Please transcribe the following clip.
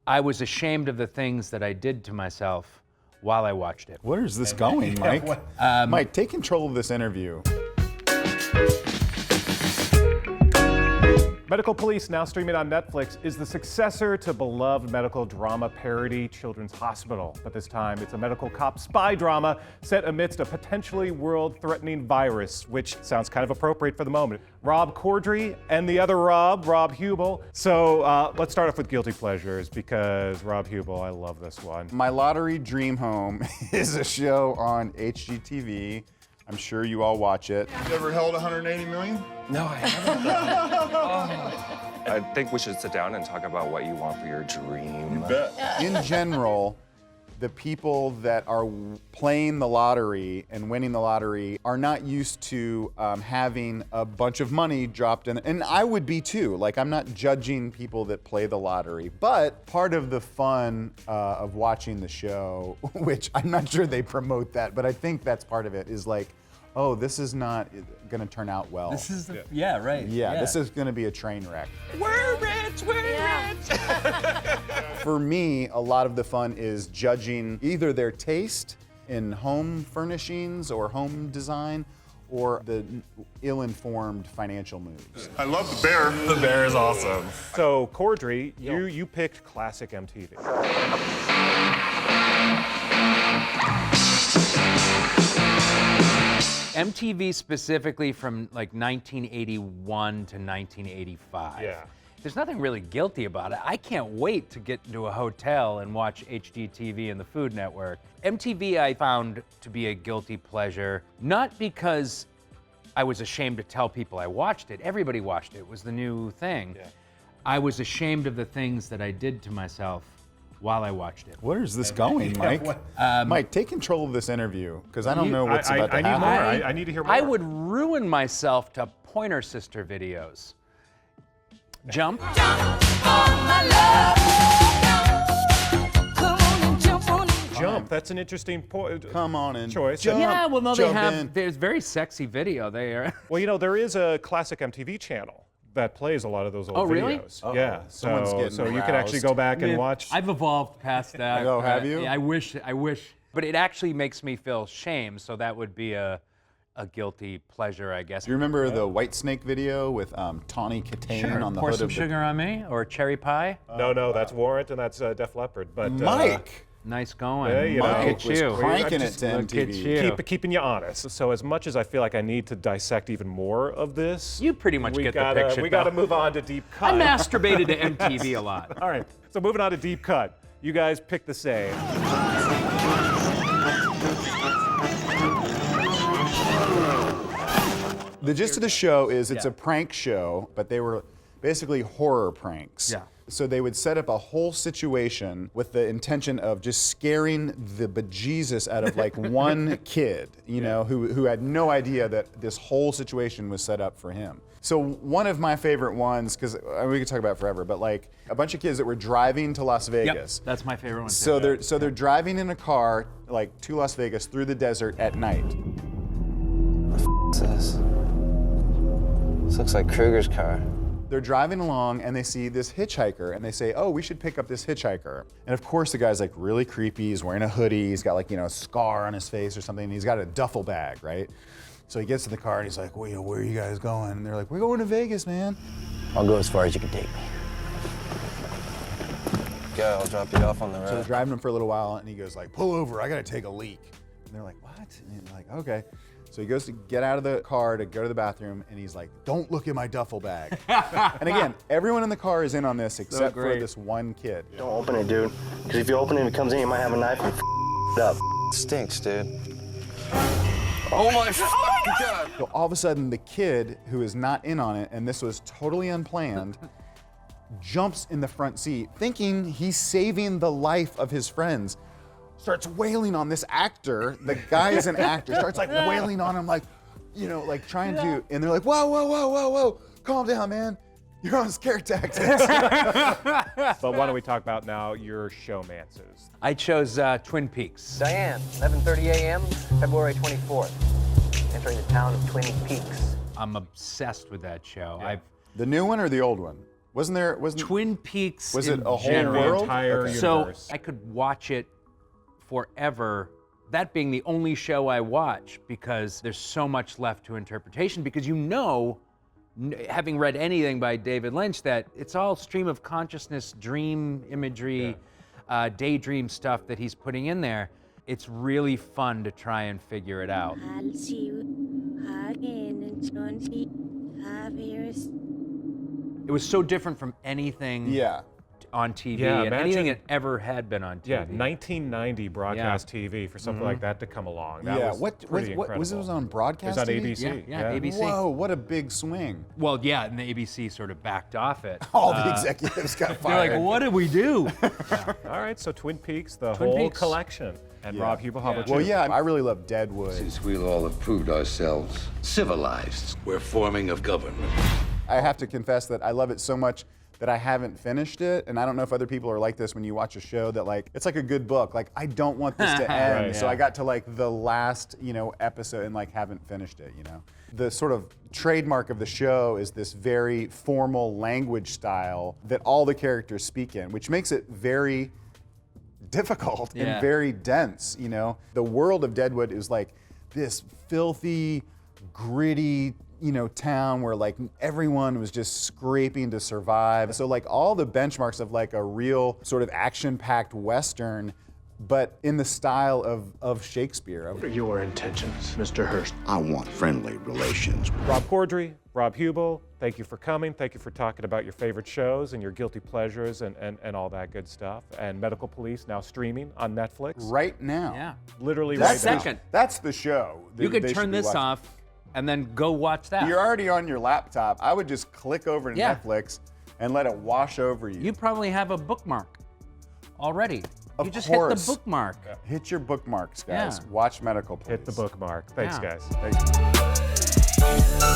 I was ashamed of the things that I did to myself while I watched it. Where is this going, Mike? Mike, take control of this interview. Medical Police, now streaming on Netflix, is the successor to beloved medical drama parody Children's Hospital. But this time, it's a medical cop spy drama set amidst a potentially world-threatening virus, which sounds kind of appropriate for the moment. Rob Corddry and the other Rob Huebel. So let's start off with Guilty Pleasures, because Rob Huebel, I love this one. My Lottery Dream Home is a show on HGTV. I'm sure you all watch it. You ever held 180 million? No, I haven't. I think we should sit down and talk about what you want for your dream. You bet. In general, the people that are playing the lottery and winning the lottery are not used to having a bunch of money dropped in. And I would be too. Like, I'm not judging people that play the lottery. But part of the fun of watching the show, which I'm not sure they promote that, but I think that's part of it, is like, oh, this is not going to turn out well. This is yeah, right. Yeah, this is going to be a train wreck. We're rich, rich. For me, a lot of the fun is judging either their taste in home furnishings or home design, or the ill-informed financial moves. I love the bear. The bear is awesome. So, Corddry, you picked classic MTV. MTV specifically from like 1981 to 1985. Yeah. There's nothing really guilty about it. I can't wait to get into a hotel and watch HGTV and the Food Network. MTV I found to be a guilty pleasure, not because I was ashamed to tell people I watched it. Everybody watched it. It was the new thing. Yeah. I was ashamed of the things that I did to myself while I watched it. Where is this going, Mike? Mike, take control of this interview, because I don't know what's about to I need happen. more. I need to hear more. I would ruin myself to Pointer Sister videos. Jump. Jump. That's an interesting Come on and choice. jump, Yeah, well, no, they jump have. in. There's very sexy video there. Well, you know, there is a classic MTV channel that plays a lot of those old Oh, really? videos. Uh-oh. Yeah, Someone's getting so you can actually aroused. go back and watch. I've evolved past that. Oh, have you? Yeah, I wish. But it actually makes me feel shame, so that would be a guilty pleasure, I guess. Do you remember the White Snake video with Tawny Katane on the Pour hood some of sugar on me, or cherry pie. No, that's Warrant and that's Def Leppard. But Mike! Nice going. Yeah, you know. Look Mike at was you. cranking it Just to look at MTV. you. keeping you honest. So as much as I feel like I need to dissect even more of this, You pretty much get the picture. We got to though. move on to Deep Cut. I masturbated to MTV a lot. All right, so moving on to Deep Cut. You guys pick the same. The gist of the show is it's a prank show, but they were basically horror pranks. Yeah. So they would set up a whole situation with the intention of just scaring the bejesus out of like one kid, you know, who had no idea that this whole situation was set up for him. So one of my favorite ones, because we could talk about it forever, but like a bunch of kids that were driving to Las Vegas. Yep, that's my favorite one. So too. they're driving in a car like to Las Vegas through the desert at night. What's this? This looks like Kruger's car. They're driving along and they see this hitchhiker and they say, oh, we should pick up this hitchhiker. And of course the guy's like really creepy, he's wearing a hoodie, he's got like, you know, a scar on his face or something, and he's got a duffel bag, right? So he gets to the car and he's like, well, you know, where are you guys going? And they're like, we're going to Vegas, man. I'll go as far as you can take me. Go, I'll drop you off on the So they're road. driving him for a little while and he goes like, pull over, I gotta take a leak. And they're like, what? And he's like, okay. So he goes to get out of the car to go to the bathroom and he's like, don't look at my duffel bag. And again, everyone in the car is in on this except for great. this one kid. Don't open it, dude. Because if you open it and it comes in, you might have a knife and it up. It stinks, dude. Oh my God. So all of a sudden, the kid who is not in on it, and this was totally unplanned, jumps in the front seat, thinking he's saving the life of his friends. Starts wailing on this actor. The guy is an actor. Starts like wailing on him, like, you know, like trying to. And they're like, whoa, whoa, whoa, whoa, whoa, calm down, man. You're on scare tactics. But why don't we talk about now your showmances? I chose Twin Peaks. Diane, 11:30 a.m., February 24th. Entering the town of Twin Peaks. I'm obsessed with that show. Yeah. The new one or the old one? Wasn't Twin Peaks Was in it a whole general. world? Entire Okay. So universe. I could watch it forever. That being the only show I watch, because there's so much left to interpretation, because having read anything by David Lynch, that it's all stream of consciousness, dream imagery, daydream stuff that he's putting in there. It's really fun to try and figure it out. It was so different from anything on TV, Yeah, and imagine- anything that ever had been on TV. Yeah, 1990 broadcast TV for something like that to come along. That Yeah, was what pretty incredible. was it on broadcast? It was on TV? ABC. Yeah, ABC. Whoa, what a big swing! Well, yeah, and the ABC sort of backed off it. All the executives got They're fired. like, what did we do? All right, so Twin Peaks, the Twin whole Peaks. collection. And Rob Huebel, how about Well, you? yeah, I really love Deadwood. Since we all have proved ourselves civilized, we're forming a government. I have to confess that I love it so much that I haven't finished it, and I don't know if other people are like this when you watch a show that like it's like a good book. Like I don't want this to end, Right, so yeah. I got to like the last episode and like haven't finished it. The sort of trademark of the show is this very formal language style that all the characters speak in, which makes it very difficult and very dense. The world of Deadwood is like this filthy, gritty town where like everyone was just scraping to survive. So like all the benchmarks of like a real sort of action-packed Western, but in the style of Shakespeare. What are your intentions, Mr. Hurst? I want friendly relations. Rob Corddry, Rob Huebel, thank you for coming. Thank you for talking about your favorite shows and your guilty pleasures and all that good stuff. And Medical Police now streaming on Netflix. Right now. Yeah. Literally That's right now. Second. That's the show. You could they turn should be this watching. off and then go watch that. You're already on your laptop. I would just click over to Yeah. Netflix and let it wash over you. You probably have a bookmark already. Of You just course. hit the bookmark. Hit your bookmarks, guys. Yeah. Watch Medical Police. Hit the bookmark. Thanks, Yeah. guys. Thank you.